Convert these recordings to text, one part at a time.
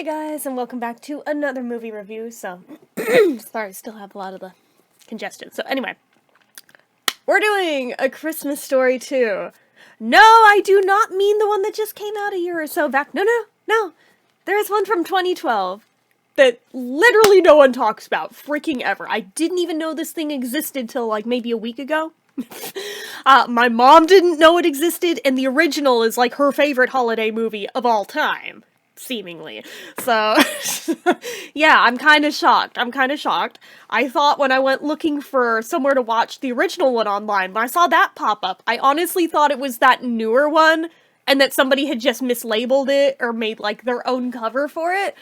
Guys, and welcome back to another movie review. So, sorry, still have a lot of the congestion. So anyway, we're doing A Christmas Story 2. No, I do not mean the one that just came out a year or so back. No. There is one from 2012 that literally no one talks about freaking ever. I didn't even know this thing existed till like maybe a week ago. My mom didn't know it existed, and the original is like her favorite holiday movie of all time. Seemingly. So, yeah, I'm kind of shocked. I thought when I went looking for somewhere to watch the original one online, when I saw that pop up, I honestly thought it was that newer one, and that somebody had just mislabeled it, or made, like, their own cover for it.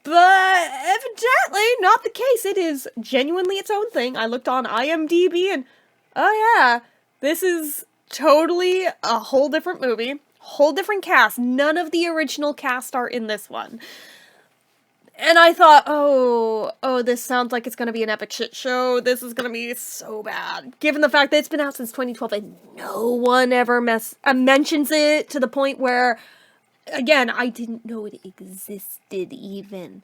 But, evidently, not the case. It is genuinely its own thing. I looked on IMDb, and, oh yeah, this is totally a whole different movie. Whole different cast. None of the original cast are in this one. And I thought, oh, this sounds like it's gonna be an epic shit show. This is gonna be so bad. Given the fact that it's been out since 2012 and no one ever mentions it, to the point where, again, I didn't know it existed even.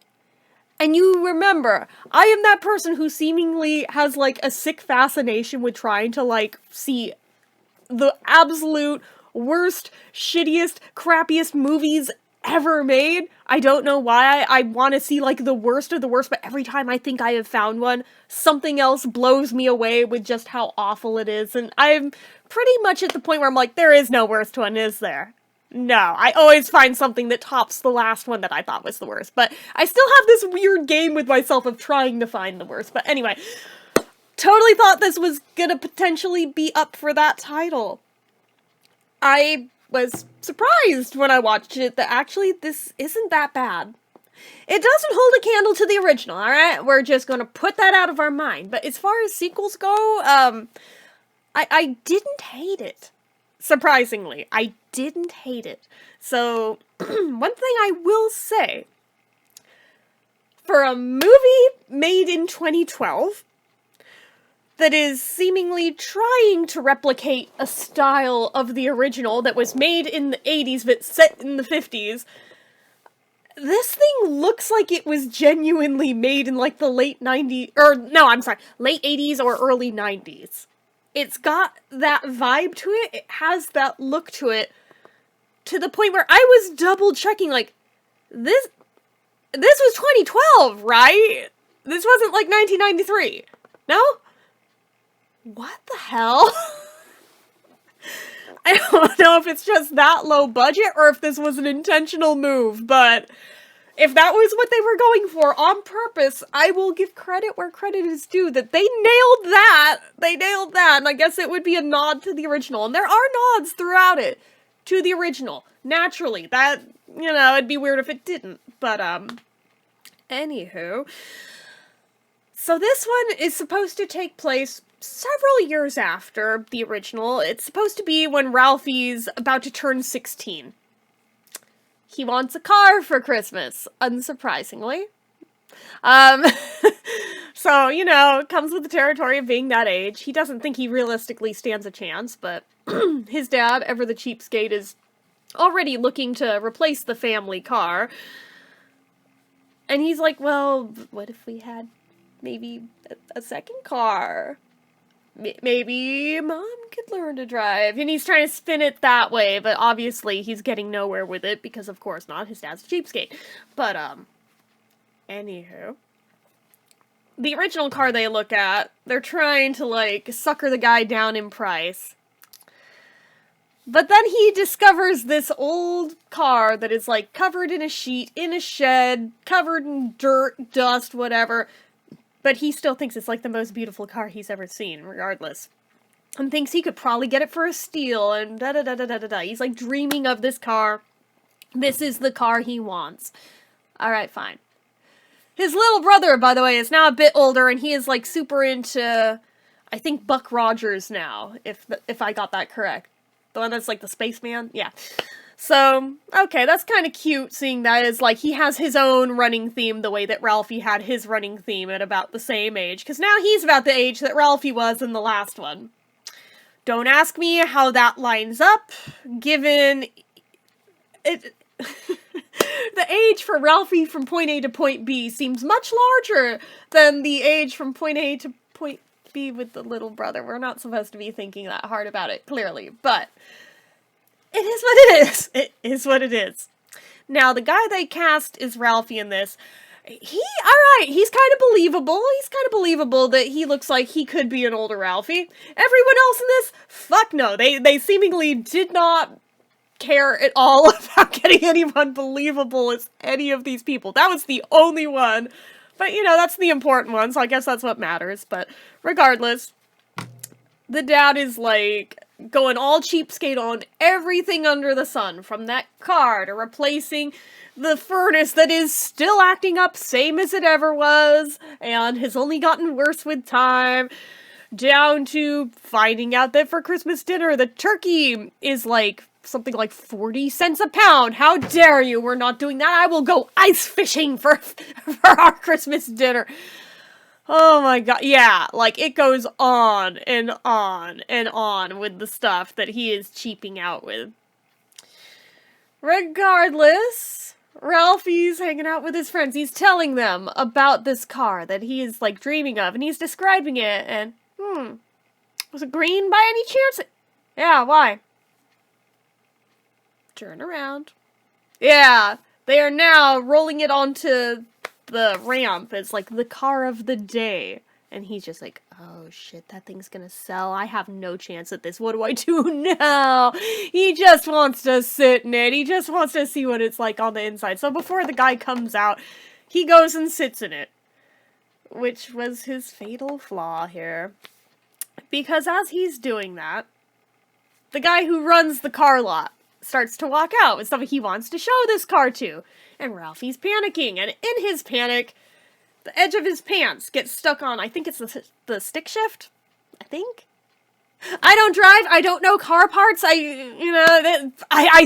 And you remember, I am that person who seemingly has, like, a sick fascination with trying to, like, see the absolute worst, shittiest, crappiest movies ever made. I don't know why. I want to see, like, the worst of the worst, but every time I think I have found one, something else blows me away with just how awful it is, and I'm pretty much at the point where I'm like, there is no worst one, is there? No, I always find something that tops the last one that I thought was the worst, but I still have this weird game with myself of trying to find the worst. But anyway, totally thought this was gonna potentially be up for that title. I was surprised when I watched it that actually this isn't that bad. It doesn't hold a candle to the original, alright? We're just gonna put that out of our mind. But as far as sequels go, I didn't hate it. Surprisingly, I didn't hate it. So, one thing I will say, for a movie made in 2012, that is seemingly trying to replicate a style of the original that was made in the 80s but set in the 50s, this thing looks like it was genuinely made in like the late 90s, late 80s or early 90s. It's got that vibe to it, it has that look to it, to the point where I was double checking, like, this was 2012, right? This wasn't like 1993, no? What the hell? I don't know if it's just that low budget or if this was an intentional move, but if that was what they were going for on purpose, I will give credit where credit is due, that they nailed that. They nailed that, and I guess it would be a nod to the original. And there are nods throughout it to the original. Naturally, that, you know, it'd be weird if it didn't. But, anywho. So this one is supposed to take place several years after the original. It's supposed to be when Ralphie's about to turn 16. He wants a car for Christmas, unsurprisingly. So, you know, it comes with the territory of being that age. He doesn't think he realistically stands a chance, but his dad, ever the cheapskate, is already looking to replace the family car. And he's like, well, what if we had maybe a second car? Maybe Mom could learn to drive. And he's trying to spin it that way, but obviously he's getting nowhere with it, because of course not, his dad's a cheapskate. But, anywho. The original car they look at, they're trying to, like, sucker the guy down in price. But then he discovers this old car that is, like, covered in a sheet, in a shed, covered in dirt, dust, whatever. But he still thinks it's, like, the most beautiful car he's ever seen, regardless. And thinks he could probably get it for a steal, and da-da-da-da-da-da-da. He's, like, dreaming of this car. This is the car he wants. Alright, fine. His little brother, by the way, is now a bit older, and he is, like, super into, I think, Buck Rogers now, if I got that correct. The one that's, like, the spaceman? Yeah. So, okay, that's kind of cute, seeing that as, like, he has his own running theme the way that Ralphie had his running theme at about the same age, because now he's about the age that Ralphie was in the last one. Don't ask me how that lines up, given it... The age for Ralphie from point A to point B seems much larger than the age from point A to point B with the little brother. We're not supposed to be thinking that hard about it, clearly, but it is what it is. It is what it is. Now, the guy they cast is Ralphie in this. Alright, he's kind of believable. He's kind of believable that he looks like he could be an older Ralphie. Everyone else in this, fuck no. They seemingly did not care at all about getting anyone believable as any of these people. That was the only one. But, you know, that's the important one, so I guess that's what matters. But regardless, the dad is, like, going all cheapskate on everything under the sun, from that car to replacing the furnace that is still acting up same as it ever was, and has only gotten worse with time, down to finding out that for Christmas dinner, the turkey is, like, something like 40 cents a pound. How dare you? We're not doing that. I will go ice fishing for our Christmas dinner. Oh my god, yeah, like, it goes on and on and on with the stuff that he is cheaping out with. Regardless, Ralphie's hanging out with his friends. He's telling them about this car that he is, like, dreaming of, and he's describing it, and, was it green by any chance? Yeah, why? Turn around. Yeah, they are now rolling it onto the ramp. It's like the car of the day. And he's just like, oh shit, that thing's gonna sell. I have no chance at this. What do I do now? He just wants to sit in it. He just wants to see what it's like on the inside. So before the guy comes out, he goes and sits in it. Which was his fatal flaw here. Because as he's doing that, the guy who runs the car lot starts to walk out with something he wants to show this car to. And Ralphie's panicking, and in his panic, the edge of his pants gets stuck on, I think it's the stick shift? I think? I don't drive, I don't know car parts, I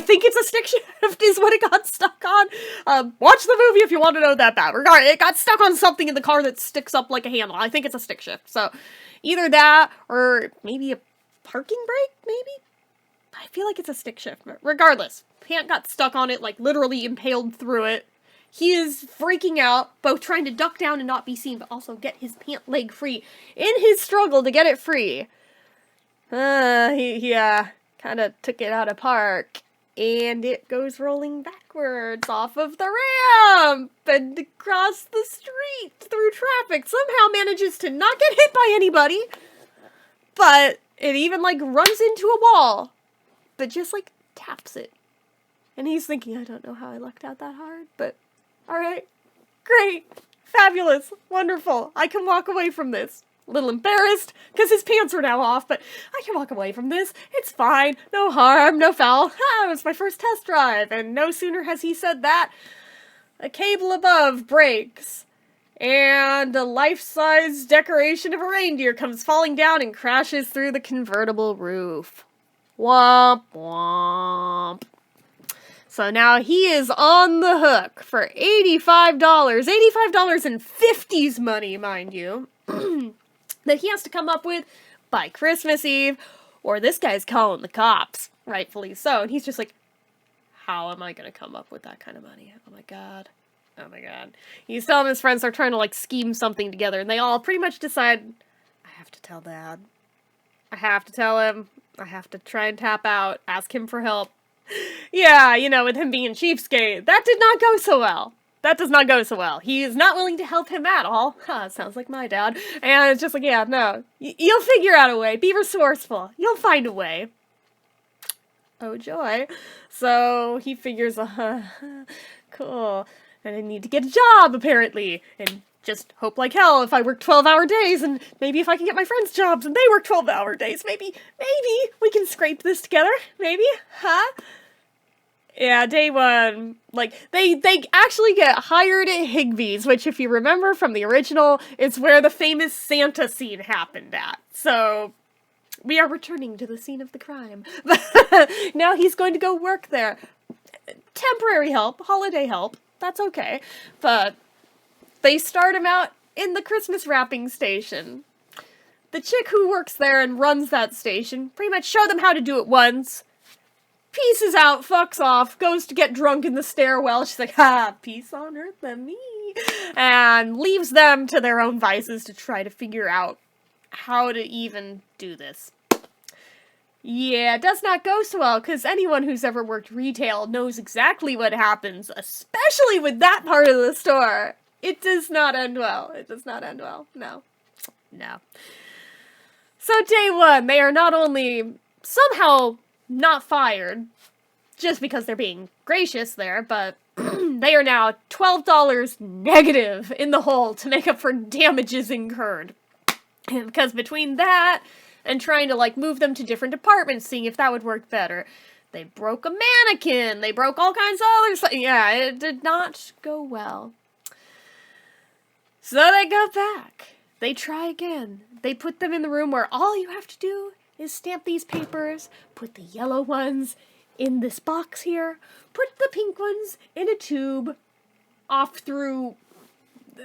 think it's a stick shift is what it got stuck on. Watch the movie if you want to know that bad. Regardless, it got stuck on something in the car that sticks up like a handle. I think it's a stick shift. So, either that, or maybe a parking brake, maybe? I feel like it's a stick shift, but regardless, pant got stuck on it, like literally impaled through it. He is freaking out, both trying to duck down and not be seen, but also get his pant leg free. In his struggle to get it free, he kind of took it out of park, and it goes rolling backwards off of the ramp and across the street through traffic. Somehow manages to not get hit by anybody, but it even, like, runs into a wall. But just, like, taps it. And he's thinking, I don't know how I lucked out that hard, but alright, great, fabulous, wonderful. I can walk away from this. A little embarrassed, because his pants are now off, but I can walk away from this. It's fine, no harm, no foul. It was my first test drive, and no sooner has he said that, a cable above breaks, and a life-size decoration of a reindeer comes falling down and crashes through the convertible roof. Womp womp. So now he is on the hook for $85. $85 in 50s money, mind you. That he has to come up with by Christmas Eve, or this guy's calling the cops. Rightfully so. And he's just like, how am I going to come up with that kind of money? Oh my god. Oh my god. He's telling his friends they're trying to, like, scheme something together, and they all pretty much decide, I have to tell Dad. I have to tell him. I have to try and tap out, ask him for help. Yeah, you know, with him being cheapskate, that did not go so well. That does not go so well. He is not willing to help him at all. Sounds like my dad. And it's just like, yeah, no. You'll figure out a way. Be resourceful. You'll find a way. Oh, joy. So he figures, cool. And I need to get a job, apparently. And just hope like hell if I work 12-hour days, and maybe if I can get my friends jobs and they work 12-hour days, maybe we can scrape this together, maybe, huh? Yeah, day one, like, they actually get hired at Higbee's, which if you remember from the original, it's where the famous Santa scene happened at, so we are returning to the scene of the crime. Now he's going to go work there. Temporary help, holiday help, that's okay, but they start him out in the Christmas wrapping station. The chick who works there and runs that station pretty much show them how to do it once. pieces out, fucks off, goes to get drunk in the stairwell. She's like, ha, peace on earth than me. And leaves them to their own vices to try to figure out how to even do this. Yeah, it does not go so well, because anyone who's ever worked retail knows exactly what happens, especially with that part of the store. It does not end well. It does not end well. No. No. So day one, they are not only somehow not fired, just because they're being gracious there, but they are now $12 negative in the hole to make up for damages incurred. Because between that and trying to, like, move them to different departments, seeing if that would work better, they broke a mannequin, they broke all kinds of other stuff. Yeah, it did not go well. So they go back. They try again. They put them in the room where all you have to do is stamp these papers, put the yellow ones in this box here, put the pink ones in a tube, off through,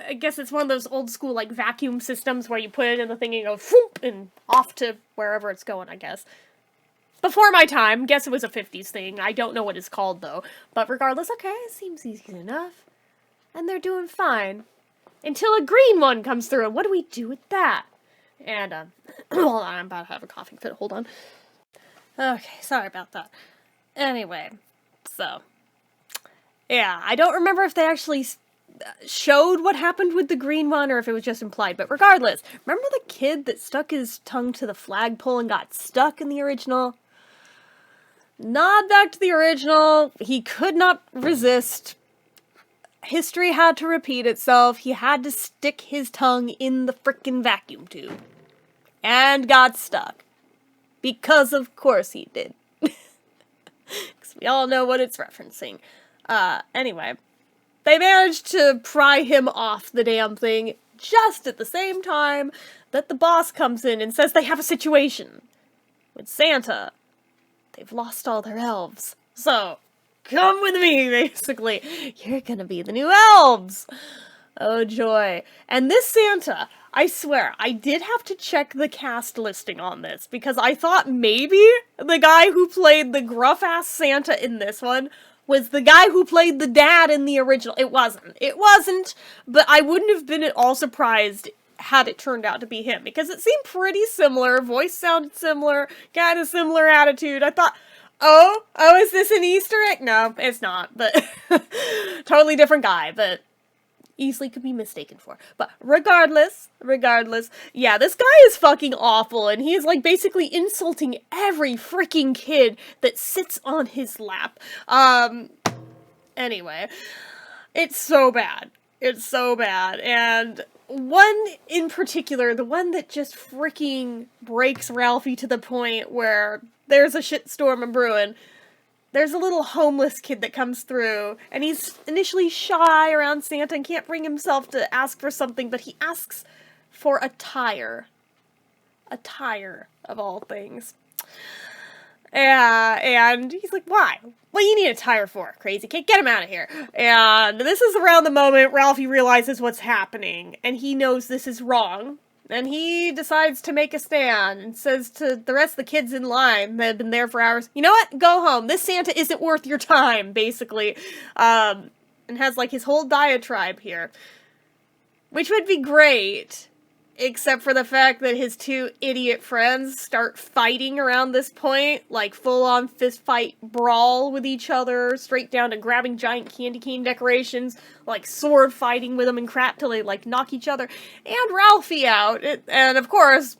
I guess it's one of those old school, like, vacuum systems where you put it in the thing and go, whoop, and off to wherever it's going, I guess. Before my time, guess it was a 50s thing. I don't know what it's called, though. But regardless, okay, it seems easy enough. And they're doing fine. Until a green one comes through, and what do we do with that? And, hold on, I'm about to have a coughing fit, hold on. Okay, sorry about that. Anyway, so, yeah, I don't remember if they actually showed what happened with the green one, or if it was just implied, but regardless, remember the kid that stuck his tongue to the flagpole and got stuck in the original? Nod back to the original, he could not resist. History had to repeat itself. He had to stick his tongue in the frickin' vacuum tube. And got stuck. Because of course he did. Because we all know what it's referencing. Anyway. They managed to pry him off the damn thing just at the same time that the boss comes in and says they have a situation. With Santa. They've lost all their elves. So, come with me, basically. You're gonna be the new elves. Oh, joy. And this Santa, I swear, I did have to check the cast listing on this, because I thought maybe the guy who played the gruff-ass Santa in this one was the guy who played the dad in the original. It wasn't. It wasn't, but I wouldn't have been at all surprised had it turned out to be him, because it seemed pretty similar, voice sounded similar, kind of similar attitude. I thought, oh, is this an Easter egg? No, it's not, but totally different guy, but easily could be mistaken for. But regardless, yeah, this guy is fucking awful, and he is, like, basically insulting every freaking kid that sits on his lap. Anyway, it's so bad. It's so bad, and one in particular, the one that just freaking breaks Ralphie to the point where there's a shitstorm a brewing. There's a little homeless kid that comes through, and he's initially shy around Santa and can't bring himself to ask for something, but he asks for a tire. A tire, of all things. Yeah, and he's like, why? What do you need a tire for, crazy kid? Get him out of here. And this is around the moment Ralphie realizes what's happening, and he knows this is wrong. And he decides to make a stand and says to the rest of the kids in line that have been there for hours, you know what? Go home. This Santa isn't worth your time, basically. And has, like, his whole diatribe here. Which would be great, except for the fact that his two idiot friends start fighting around this point, like full-on fist-fight brawl with each other, straight down to grabbing giant candy cane decorations, like sword fighting with them and crap till they, like, knock each other and Ralphie out. And of course,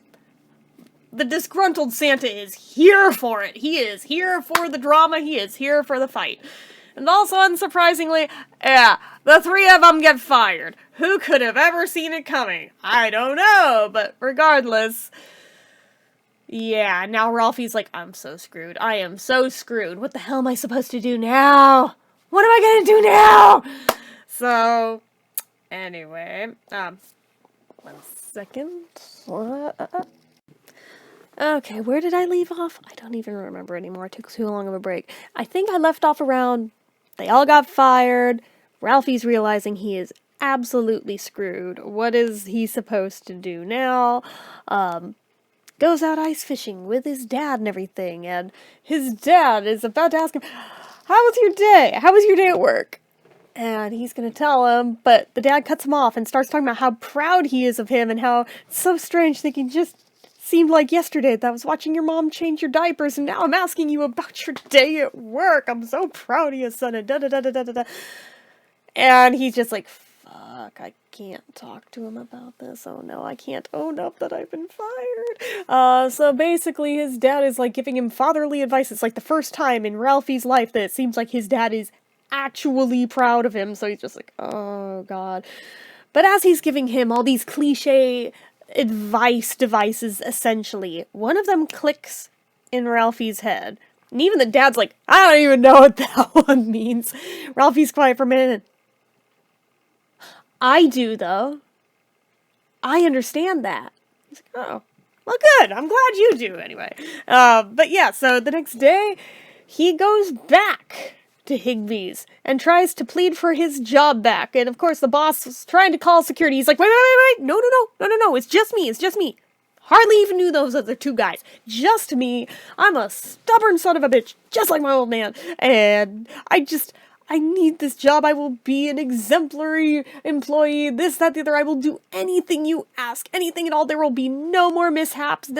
the disgruntled Santa is here for it. He is here for the drama. He is here for the fight. And also, unsurprisingly, yeah, the three of them get fired. Who could have ever seen it coming? I don't know, but regardless. Yeah, now Ralphie's like, I'm so screwed. I am so screwed. What the hell am I supposed to do now? What am I gonna do now? So, anyway, 1 second. Okay, where did I leave off? I don't even remember anymore. It took too long of a break. I think I left off around, they all got fired. Ralphie's realizing he is absolutely screwed. What is he supposed to do now? goes out ice fishing with his dad and everything, and his dad is about to ask him, how was your day? How was your day at work? And he's gonna tell him, but the dad cuts him off and starts talking about how proud he is of him and how it's so strange thinking just seemed like yesterday that I was watching your mom change your diapers and now I'm asking you about your day at work. I'm so proud of you, son, and da-da-da-da-da-da. And he's just like, fuck, I can't talk to him about this. Oh no, I can't own up that I've been fired. So basically his dad is like giving him fatherly advice. It's like the first time in Ralphie's life that it seems like his dad is actually proud of him. So he's just like, oh god. But as he's giving him all these cliche advice devices, essentially, one of them clicks in Ralphie's head. And even the dad's like, I don't even know what that one means. Ralphie's quiet for a minute. I do, though. I understand that. He's like, oh, well, good. I'm glad you do, anyway. But yeah, so the next day, he goes back to Higby's and tries to plead for his job back. And of course, the boss was trying to call security. He's like, wait, no, it's just me. Hardly even knew those other two guys. Just me. I'm a stubborn son of a bitch, just like my old man. And I need this job. I will be an exemplary employee. This, that, the other. I will do anything you ask. Anything at all. There will be no more mishaps.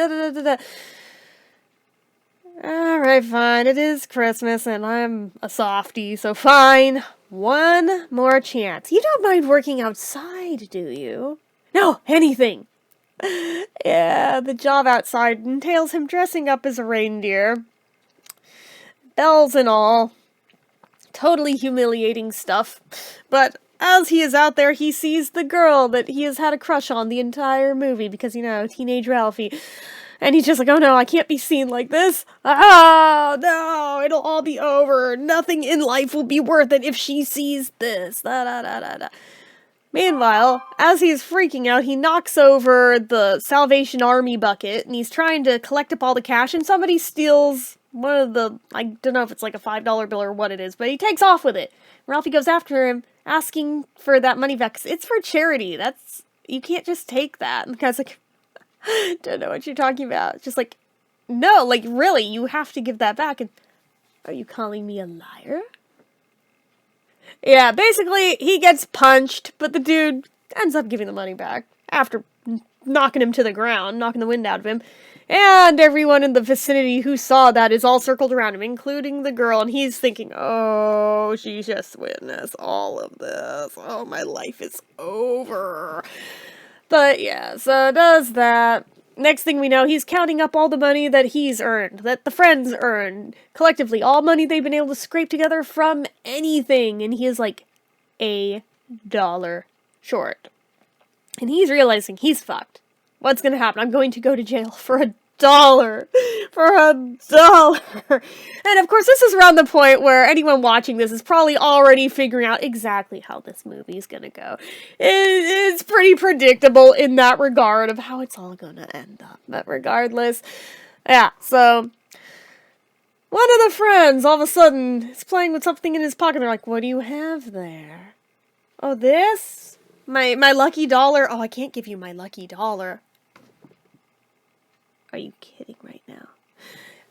Alright, fine. It is Christmas and I'm a softie, so fine. One more chance. You don't mind working outside, do you? No, anything. Yeah, the job outside entails him dressing up as a reindeer. Bells and all. Totally humiliating stuff. But as he is out there, he sees the girl that he has had a crush on the entire movie because, teenage Ralphie. And he's just like, oh no, I can't be seen like this. Oh no, it'll all be over. Nothing in life will be worth it if she sees this. Meanwhile, as he's freaking out, he knocks over the Salvation Army bucket, and he's trying to collect up all the cash, and somebody steals one of the, I don't know if it's like a $5 bill or what it is, but he takes off with it. Ralphie goes after him, asking for that money back, 'cause it's for charity. You can't just take that. And the guy's like, don't know what you're talking about. Just like, no, like, really, you have to give that back. And are you calling me a liar? Yeah, basically, he gets punched, but the dude ends up giving the money back after knocking him to the ground, knocking the wind out of him. And everyone in the vicinity who saw that is all circled around him, including the girl, and he's thinking, oh, she just witnessed all of this. Oh, my life is over. But yeah, so does that. Next thing we know, he's counting up all the money that he's earned, that the friends earned, collectively, all money they've been able to scrape together from anything, and he is like $1 short. And he's realizing he's fucked. What's gonna happen? I'm going to go to jail for $1. For $1. And of course, this is around the point where anyone watching this is probably already figuring out exactly how this movie is gonna go. It's pretty predictable in that regard of how it's all gonna end up. But regardless, yeah, so one of the friends all of a sudden is playing with something in his pocket. They're like, what do you have there? Oh, this? My lucky dollar? Oh, I can't give you my lucky dollar. Are you kidding right now?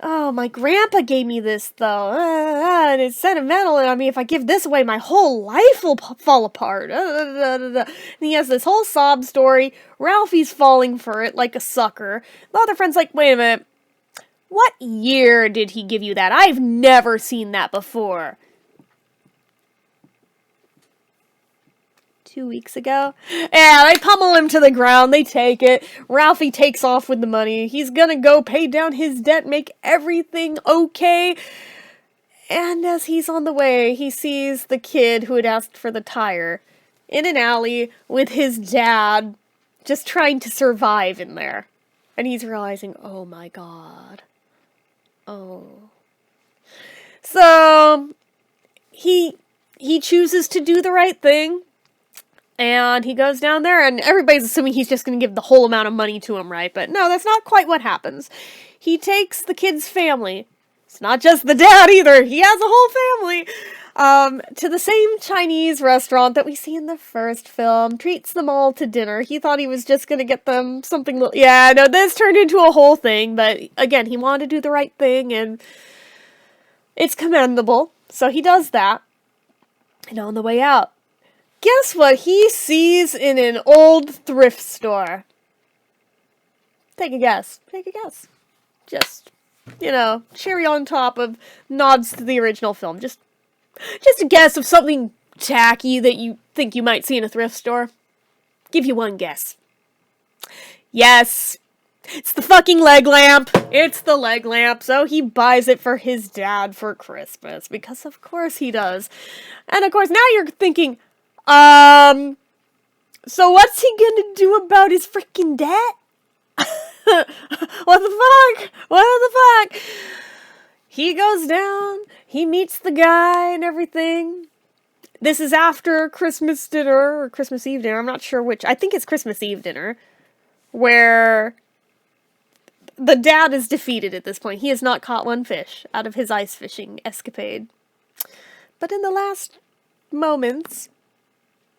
Oh, my grandpa gave me this, though. And it's sentimental. I mean, if I give this away, my whole life will fall apart. And he has this whole sob story. Ralphie's falling for it like a sucker. The other friend's like, wait a minute. What year did he give you that? I've never seen that before. 2 weeks ago. Yeah, they pummel him to the ground. They take it. Ralphie takes off with the money. He's gonna go pay down his debt, make everything okay. And as he's on the way, he sees the kid who had asked for the tire in an alley with his dad, just trying to survive in there. And he's realizing, oh my god. Oh. So, he chooses to do the right thing. And he goes down there, and everybody's assuming he's just going to give the whole amount of money to him, right? But no, that's not quite what happens. He takes the kid's family. It's not just the dad either. He has a whole family. to the same Chinese restaurant that we see in the first film, treats them all to dinner. He thought he was just gonna get them something yeah, no, this turned into a whole thing, but again, he wanted to do the right thing, and it's commendable, so he does that. And on the way out, guess what he sees in an old thrift store? Take a guess. Take a guess. Just, cherry on top of nods to the original film. Just a guess of something tacky that you think you might see in a thrift store. Give you one guess. Yes. It's the fucking leg lamp. It's the leg lamp. So he buys it for his dad for Christmas. Because of course he does. And of course now you're thinking, so what's he gonna do about his freaking debt? What the fuck? What the fuck? He goes down, he meets the guy and everything. This is after Christmas dinner, or Christmas Eve dinner, I'm not sure which. I think it's Christmas Eve dinner, where the dad is defeated at this point. He has not caught one fish out of his ice fishing escapade. But in the last moments,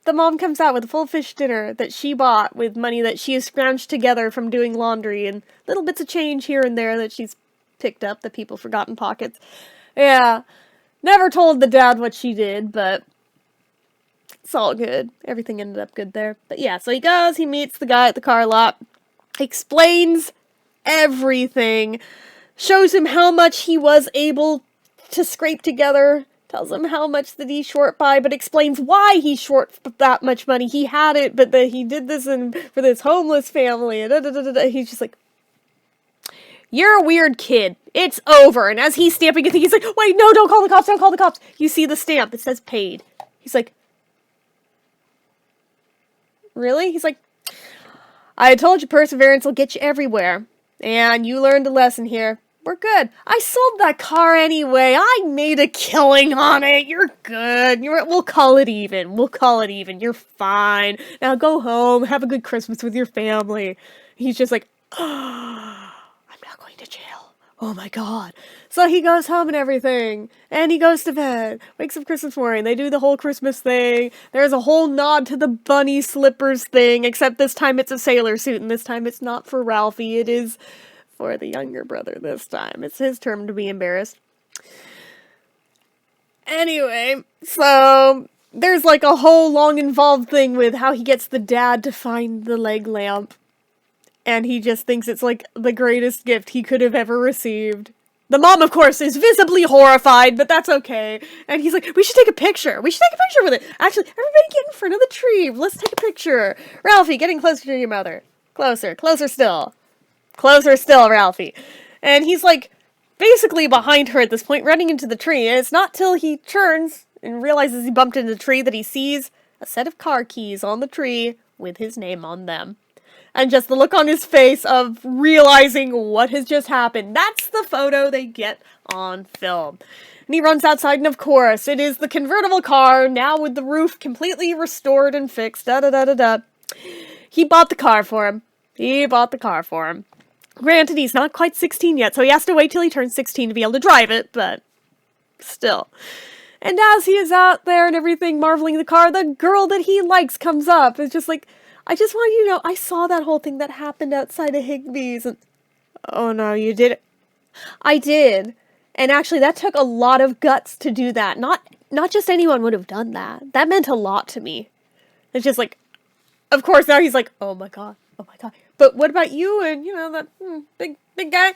the mom comes out with a full fish dinner that she bought with money that she has scrounged together from doing laundry and little bits of change here and there that she's picked up that people forgot in pockets. Yeah, never told the dad what she did, but it's all good. Everything ended up good there. But yeah, so he goes, he meets the guy at the car lot, explains everything, shows him how much he was able to scrape together, tells him how much that he's short by, but explains why he's short that much money. He had it, but that he did this for this homeless family, and he's just like, you're a weird kid. It's over. And as he's stamping a thing, he's like, wait, no, don't call the cops, don't call the cops. You see the stamp, it says paid. He's like, really? He's like, I told you perseverance will get you everywhere. And you learned a lesson here. We're good. I sold that car anyway. I made a killing on it. You're good. We'll call it even. We'll call it even. You're fine. Now go home. Have a good Christmas with your family. He's just like, I'm not going to jail. Oh my god. So he goes home and everything. And he goes to bed. Wakes up Christmas morning. They do the whole Christmas thing. There's a whole nod to the bunny slippers thing. Except this time it's a sailor suit. And this time it's not for Ralphie. It is for the younger brother this time. It's his turn to be embarrassed. Anyway, so there's like a whole long involved thing with how he gets the dad to find the leg lamp. And he just thinks it's like the greatest gift he could have ever received. The mom, of course, is visibly horrified, but that's okay. And he's like, we should take a picture. We should take a picture with it. Actually, everybody get in front of the tree. Let's take a picture. Ralphie, getting closer to your mother. Closer, closer still. Closer still, Ralphie. And he's like basically behind her at this point, running into the tree. And it's not till he turns and realizes he bumped into the tree that he sees a set of car keys on the tree with his name on them. And just the look on his face of realizing what has just happened. That's the photo they get on film. And he runs outside, and of course, it is the convertible car, now with the roof completely restored and fixed. Da-da-da-da-da. He bought the car for him. He bought the car for him. Granted, he's not quite 16 yet, so he has to wait till he turns 16 to be able to drive it, but still. And as he is out there and everything, marveling the car, the girl that he likes comes up. It's just like, I just want you to know, I saw that whole thing that happened outside of Higbee's, and oh no, you did it. I did. And actually, that took a lot of guts to do that. Not just anyone would have done that. That meant a lot to me. It's just like, of course, now he's like, oh my god. But what about you and, that big guy?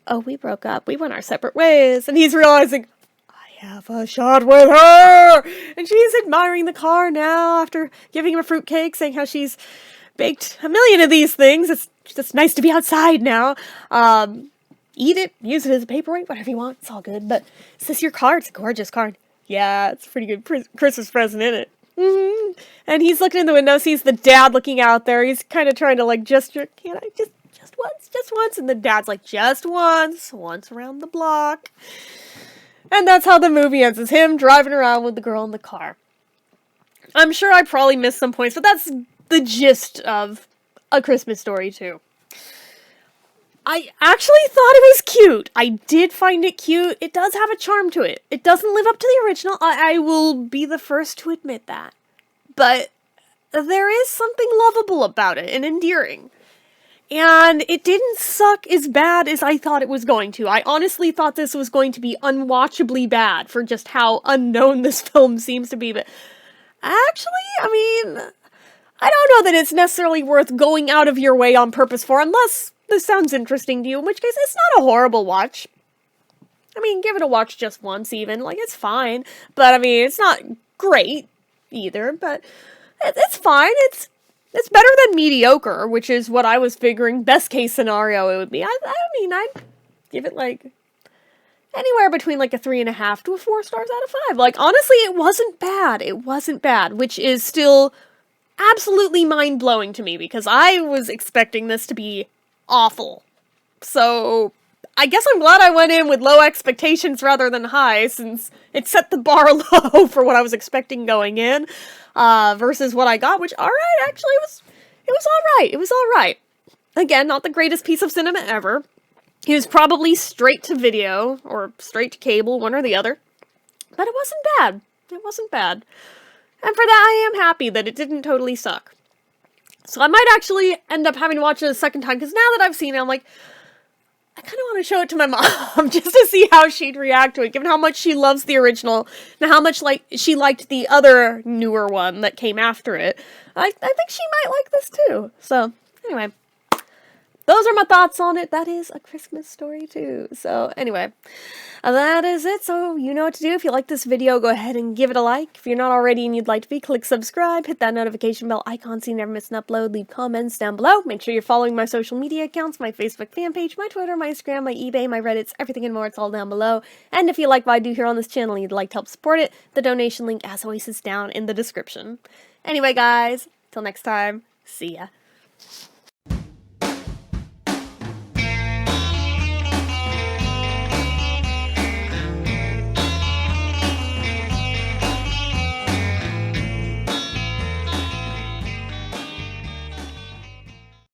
Oh, we broke up. We went our separate ways. And he's realizing, I have a shot with her! And she's admiring the car now after giving him a fruitcake, saying how she's baked a million of these things. It's just nice to be outside now. Eat it, use it as a paperweight, whatever you want. It's all good. But is this your car? It's a gorgeous car. Yeah, it's a pretty good Christmas present, isn't it? Mm-hmm. And he's looking in the window, sees the dad looking out there. He's kind of trying to gesture, can I just once? And the dad's like, just once around the block. And that's how the movie ends, is him driving around with the girl in the car. I'm sure I probably missed some points, but that's the gist of A Christmas Story 2. I actually thought it was cute. I did find it cute. It does have a charm to it. It doesn't live up to the original. I will be the first to admit that. But there is something lovable about it and endearing. And it didn't suck as bad as I thought it was going to. I honestly thought this was going to be unwatchably bad for just how unknown this film seems to be. But actually, I mean, I don't know that it's necessarily worth going out of your way on purpose for, unless this sounds interesting to you, in which case it's not a horrible watch. I mean, give it a watch just once even. Like, it's fine. But, I mean, it's not great either, but it's fine. It's better than mediocre, which is what I was figuring best case scenario it would be. I mean, I'd give it, like, anywhere between, like, a 3.5 to a 4 stars out of 5. Like, honestly, it wasn't bad. It wasn't bad, which is still absolutely mind-blowing to me, because I was expecting this to be awful. So, I guess I'm glad I went in with low expectations rather than high, since it set the bar low for what I was expecting going in. Versus what I got, which, alright, actually, it was alright. It was alright. Again, not the greatest piece of cinema ever. It was probably straight to video, or straight to cable, one or the other. But it wasn't bad. It wasn't bad. And for that, I am happy that it didn't totally suck. So I might actually end up having to watch it a second time, because now that I've seen it, I'm like, I kind of want to show it to my mom just to see how she'd react to it, given how much she loves the original and how much she liked the other newer one that came after it. I think she might like this too. So, anyway, those are my thoughts on it. That is A Christmas Story too. So, anyway, that is it. So, you know what to do. If you like this video, go ahead and give it a like. If you're not already and you'd like to be, click subscribe, hit that notification bell icon so you never miss an upload, leave comments down below. Make sure you're following my social media accounts, my Facebook fan page, my Twitter, my Instagram, my eBay, my Reddits, everything and more. It's all down below. And if you like what I do here on this channel and you'd like to help support it, the donation link, as always, is down in the description. Anyway, guys, till next time, see ya.